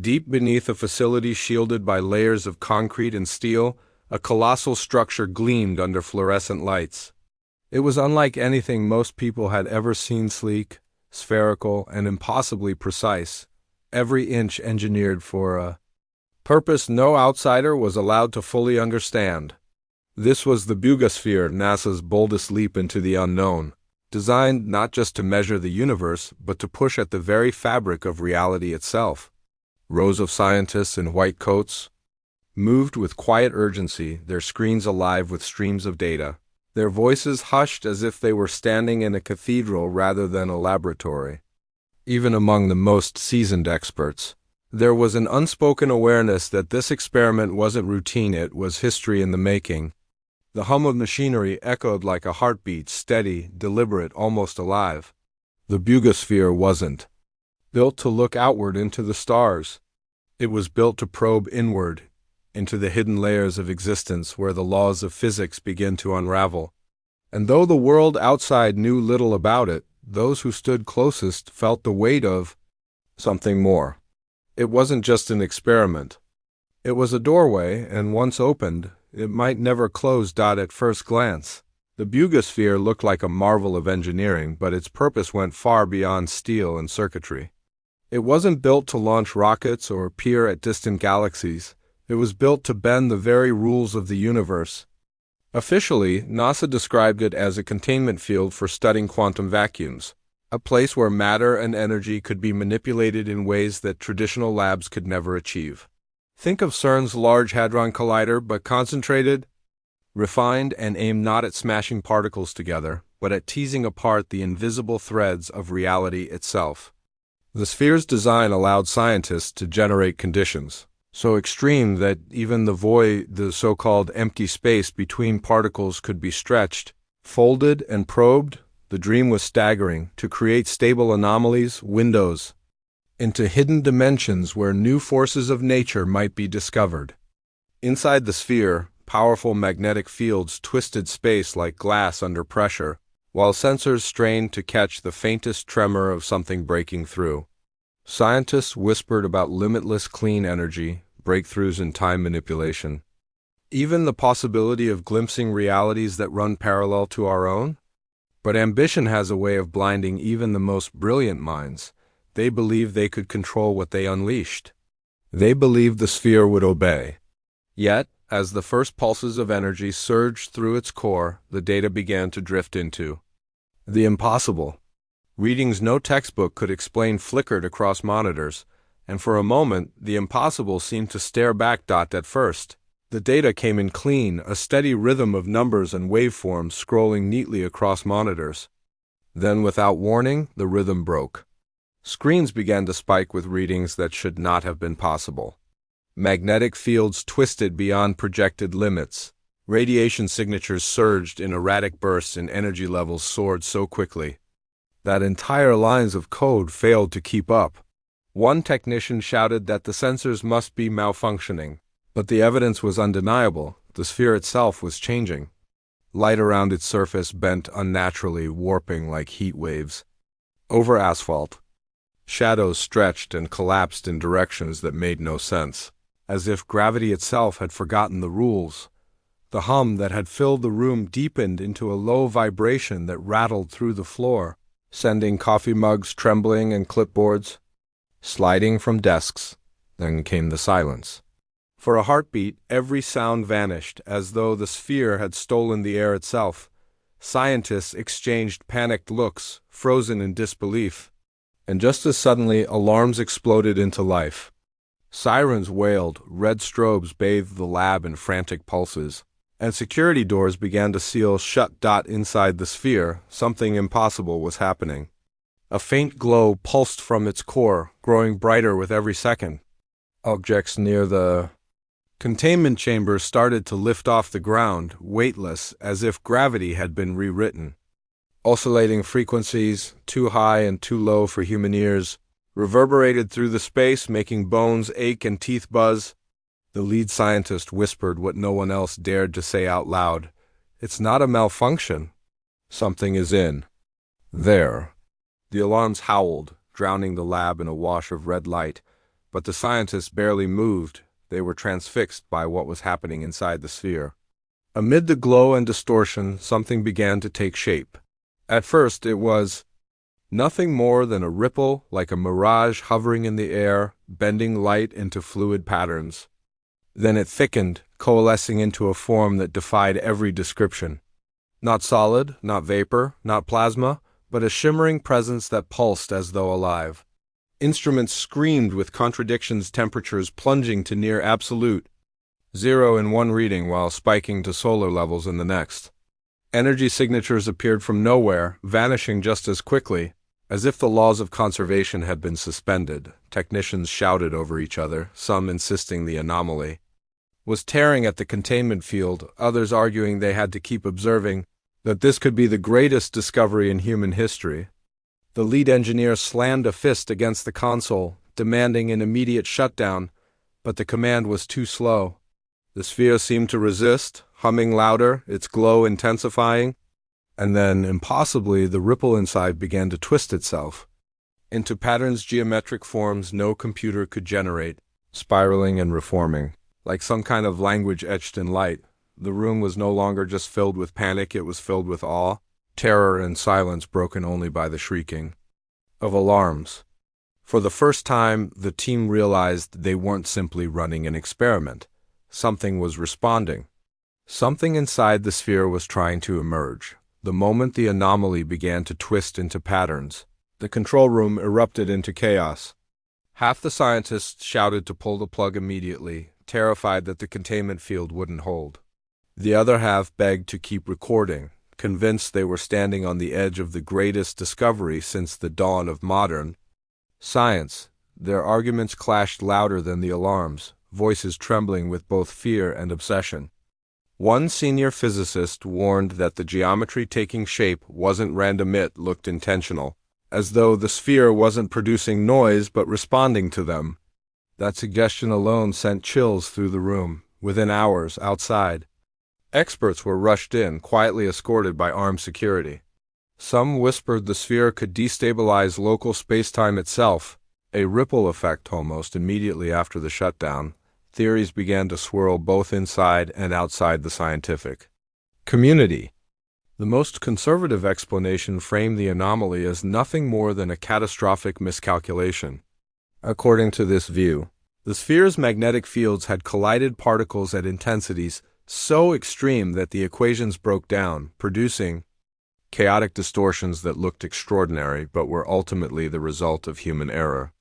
Deep beneath a facility shielded by layers of concrete and steel, a colossal structure gleamed under fluorescent lights. It was unlike anything most people had ever seen, sleek, spherical, and impossibly precise, every inch engineered for a purpose no outsider was allowed to fully understand. This was the Buga sphere, NASA's boldest leap into the unknown, designed not just to measure the universe, but to push at the very fabric of reality itself. Rows of scientists in white coats moved with quiet urgency, their screens alive with streams of data, their voices hushed as if they were standing in a cathedral rather than a laboratory. Even among the most seasoned experts, there was an unspoken awareness that this experiment wasn't routine, it was history in the making. The hum of machinery echoed like a heartbeat, steady, deliberate, almost alive. The Buga sphere wasn't built to look outward into the stars. It was built to probe inward, into the hidden layers of existence where the laws of physics begin to unravel. And though the world outside knew little about it, those who stood closest felt the weight of something more. It wasn't just an experiment. It was a doorway, and once opened, it might never close. At first glance, the Buga sphere looked like a marvel of engineering, but its purpose went far beyond steel and circuitry. It wasn't built to launch rockets or peer at distant galaxies. It was built to bend the very rules of the universe. Officially, NASA described it as a containment field for studying quantum vacuums, a place where matter and energy could be manipulated in ways that traditional labs could never achieve. Think of CERN's Large Hadron Collider, but concentrated, refined, and aimed not at smashing particles together, but at teasing apart the invisible threads of reality itself. The sphere's design allowed scientists to generate conditions so extreme that even the void, the so-called empty space between particles, could be stretched, folded, and probed. The dream was staggering: to create stable anomalies, windows into hidden dimensions where new forces of nature might be discovered. Inside the sphere, powerful magnetic fields twisted space like glass under pressure, while sensors strained to catch the faintest tremor of something breaking through. Scientists whispered about limitless clean energy, breakthroughs in time manipulation, even the possibility of glimpsing realities that run parallel to our own. But ambition has a way of blinding even the most brilliant minds. They believed they could control what they unleashed. They believed the sphere would obey. Yet, as the first pulses of energy surged through its core, the data began to drift into the impossible. Readings no textbook could explain flickered across monitors, and for a moment, the impossible seemed to stare back. At first, the data came in clean, a steady rhythm of numbers and waveforms scrolling neatly across monitors. Then, without warning, the rhythm broke. Screens began to spike with readings that should not have been possible. Magnetic fields twisted beyond projected limits. Radiation signatures surged in erratic bursts, and energy levels soared so quickly that entire lines of code failed to keep up. One technician shouted that the sensors must be malfunctioning, but the evidence was undeniable. The sphere itself was changing. Light around its surface bent unnaturally, warping like heat waves over asphalt. Shadows stretched and collapsed in directions that made no sense, as if gravity itself had forgotten the rules. The hum that had filled the room deepened into a low vibration that rattled through the floor, sending coffee mugs trembling and clipboards sliding from desks. Then came the silence. For a heartbeat, every sound vanished, as though the sphere had stolen the air itself. Scientists exchanged panicked looks, frozen in disbelief. And just as suddenly, alarms exploded into life. Sirens wailed, red strobes bathed the lab in frantic pulses, and security doors began to seal shut. Inside the sphere, something impossible was happening. A faint glow pulsed from its core, growing brighter with every second. Objects near the containment chamber started to lift off the ground, weightless, as if gravity had been rewritten. Oscillating frequencies, too high and too low for human ears, reverberated through the space, making bones ache and teeth buzz. The lead scientist whispered what no one else dared to say out loud. "It's not a malfunction. Something is in there." The alarms howled, drowning the lab in a wash of red light, but the scientists barely moved. They were transfixed by what was happening inside the sphere. Amid the glow and distortion, something began to take shape. At first, it was nothing more than a ripple, like a mirage hovering in the air, bending light into fluid patterns. Then it thickened, coalescing into a form that defied every description. Not solid, not vapor, not plasma, but a shimmering presence that pulsed as though alive. Instruments screamed with contradictions, temperatures plunging to near absolute zero in one reading while spiking to solar levels in the next. Energy signatures appeared from nowhere, vanishing just as quickly. As if the laws of conservation had been suspended, technicians shouted over each other, some insisting the anomaly was tearing at the containment field, others arguing they had to keep observing, that this could be the greatest discovery in human history. The lead engineer slammed a fist against the console, demanding an immediate shutdown, but the command was too slow. The sphere seemed to resist, humming louder, its glow intensifying, and then, impossibly, the ripple inside began to twist itself into patterns, geometric forms no computer could generate, spiraling and reforming. Like some kind of language etched in light, the room was no longer just filled with panic, it was filled with awe, terror, and silence broken only by the shrieking of alarms. For the first time, the team realized they weren't simply running an experiment. Something was responding. Something inside the sphere was trying to emerge. The moment the anomaly began to twist into patterns, the control room erupted into chaos. Half the scientists shouted to pull the plug immediately, terrified that the containment field wouldn't hold. The other half begged to keep recording, convinced they were standing on the edge of the greatest discovery since the dawn of modern science. Their arguments clashed louder than the alarms, voices trembling with both fear and obsession. One senior physicist warned that the geometry taking shape wasn't random, it looked intentional, as though the sphere wasn't producing noise but responding to them. That suggestion alone sent chills through the room. Within hours, outside, experts were rushed in, quietly escorted by armed security. Some whispered the sphere could destabilize local space-time itself, a ripple effect almost immediately after the shutdown. Theories began to swirl both inside and outside the scientific community. The most conservative explanation framed the anomaly as nothing more than a catastrophic miscalculation. According to this view, the sphere's magnetic fields had collided particles at intensities so extreme that the equations broke down, producing chaotic distortions that looked extraordinary but were ultimately the result of human error.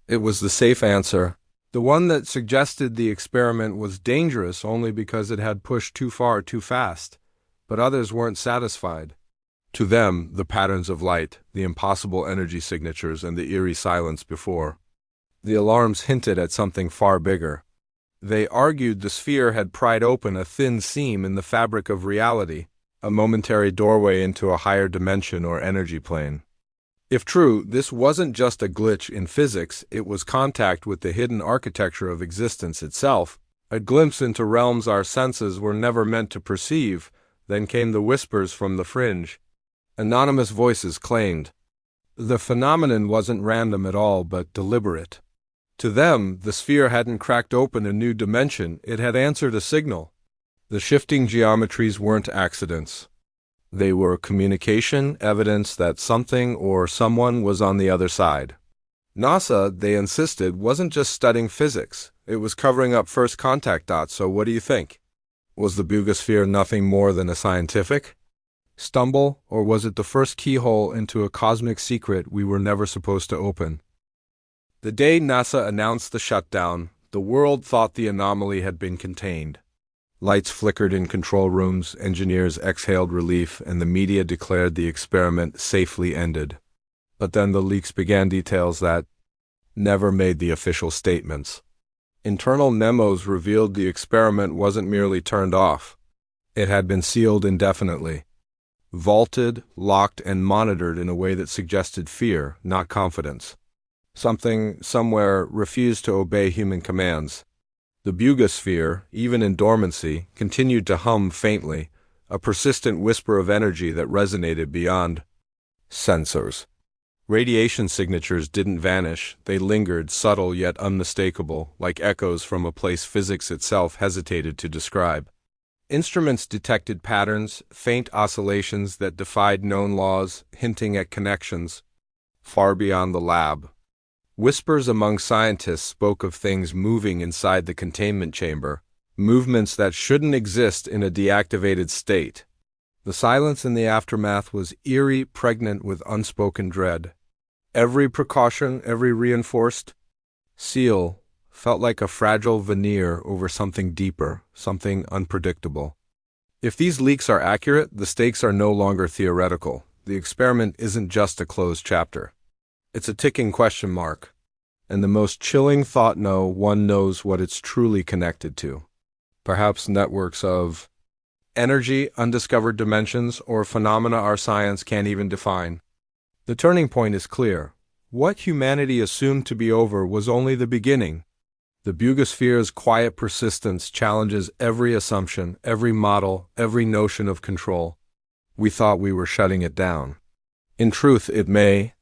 It was the safe answer, the one that suggested the experiment was dangerous only because it had pushed too far too fast, but others weren't satisfied. To them, the patterns of light, the impossible energy signatures, and the eerie silence before the alarms hinted at something far bigger. They argued the sphere had pried open a thin seam in the fabric of reality, a momentary doorway into a higher dimension or energy plane. If true, this wasn't just a glitch in physics, it was contact with the hidden architecture of existence itself, a glimpse into realms our senses were never meant to perceive. Then came the whispers from the fringe. Anonymous voices claimed the phenomenon wasn't random at all but deliberate. To them, the sphere hadn't cracked open a new dimension, it had answered a signal. The shifting geometries weren't accidents. They were communication, evidence that something or someone was on the other side. NASA, they insisted, wasn't just studying physics, it was covering up first contact dots, so what do you think? Was the Buga sphere nothing more than a scientific stumble, or was it the first keyhole into a cosmic secret we were never supposed to open? The day NASA announced the shutdown, the world thought the anomaly had been contained. Lights flickered in control rooms, engineers exhaled relief, and the media declared the experiment safely ended. But then the leaks began, details that never made the official statements. Internal memos revealed the experiment wasn't merely turned off. It had been sealed indefinitely, vaulted, locked, and monitored in a way that suggested fear, not confidence. Something, somewhere, refused to obey human commands. The Buga sphere, even in dormancy, continued to hum faintly, a persistent whisper of energy that resonated beyond sensors. Radiation signatures didn't vanish, they lingered, subtle yet unmistakable, like echoes from a place physics itself hesitated to describe. Instruments detected patterns, faint oscillations that defied known laws, hinting at connections far beyond the lab. Whispers among scientists spoke of things moving inside the containment chamber, movements that shouldn't exist in a deactivated state. The silence in the aftermath was eerie, pregnant with unspoken dread. Every precaution, every reinforced seal felt like a fragile veneer over something deeper, something unpredictable. If these leaks are accurate, the stakes are no longer theoretical. The experiment isn't just a closed chapter. It's a ticking question mark. And the most chilling thought, no one knows what it's truly connected to. Perhaps networks of energy, undiscovered dimensions, or phenomena our science can't even define. The turning point is clear. What humanity assumed to be over was only the beginning. The Buga quiet persistence challenges every assumption, every model, every notion of control. We thought we were shutting it down. In truth, it may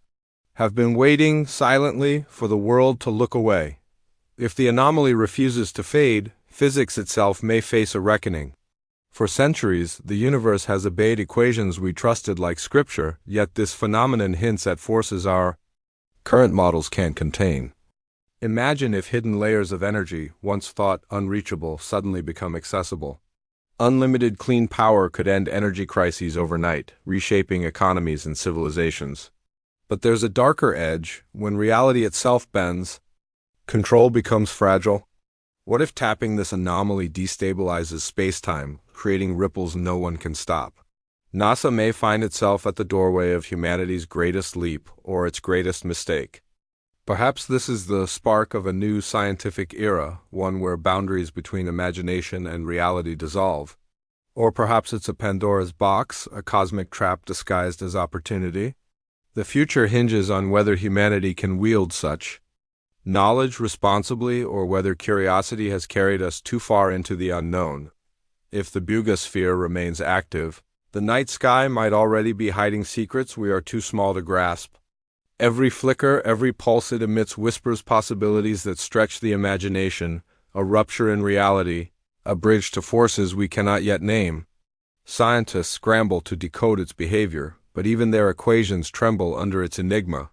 have been waiting silently for the world to look away. If the anomaly refuses to fade, physics itself may face a reckoning. For centuries, the universe has obeyed equations we trusted like scripture, yet this phenomenon hints at forces our current models can't contain. Imagine if hidden layers of energy, once thought unreachable, suddenly become accessible. Unlimited clean power could end energy crises overnight, reshaping economies and civilizations. But there's a darker edge. When reality itself bends, control becomes fragile. What if tapping this anomaly destabilizes space-time, creating ripples no one can stop? NASA may find itself at the doorway of humanity's greatest leap or its greatest mistake. Perhaps this is the spark of a new scientific era, one where boundaries between imagination and reality dissolve. Or perhaps it's a Pandora's box, a cosmic trap disguised as opportunity. The future hinges on whether humanity can wield such knowledge responsibly or whether curiosity has carried us too far into the unknown. If the Buga remains active, the night sky might already be hiding secrets we are too small to grasp. Every flicker, every pulse it emits whispers possibilities that stretch the imagination, a rupture in reality, a bridge to forces we cannot yet name. Scientists scramble to decode its behavior, but even their equations tremble under its enigma.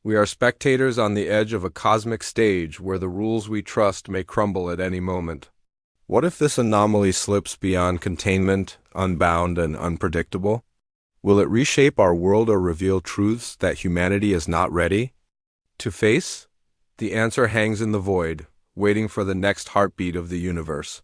We are spectators on the edge of a cosmic stage where the rules we trust may crumble at any moment. What if this anomaly slips beyond containment, unbound and unpredictable? Will it reshape our world or reveal truths that humanity is not ready to face? The answer hangs in the void, waiting for the next heartbeat of the universe.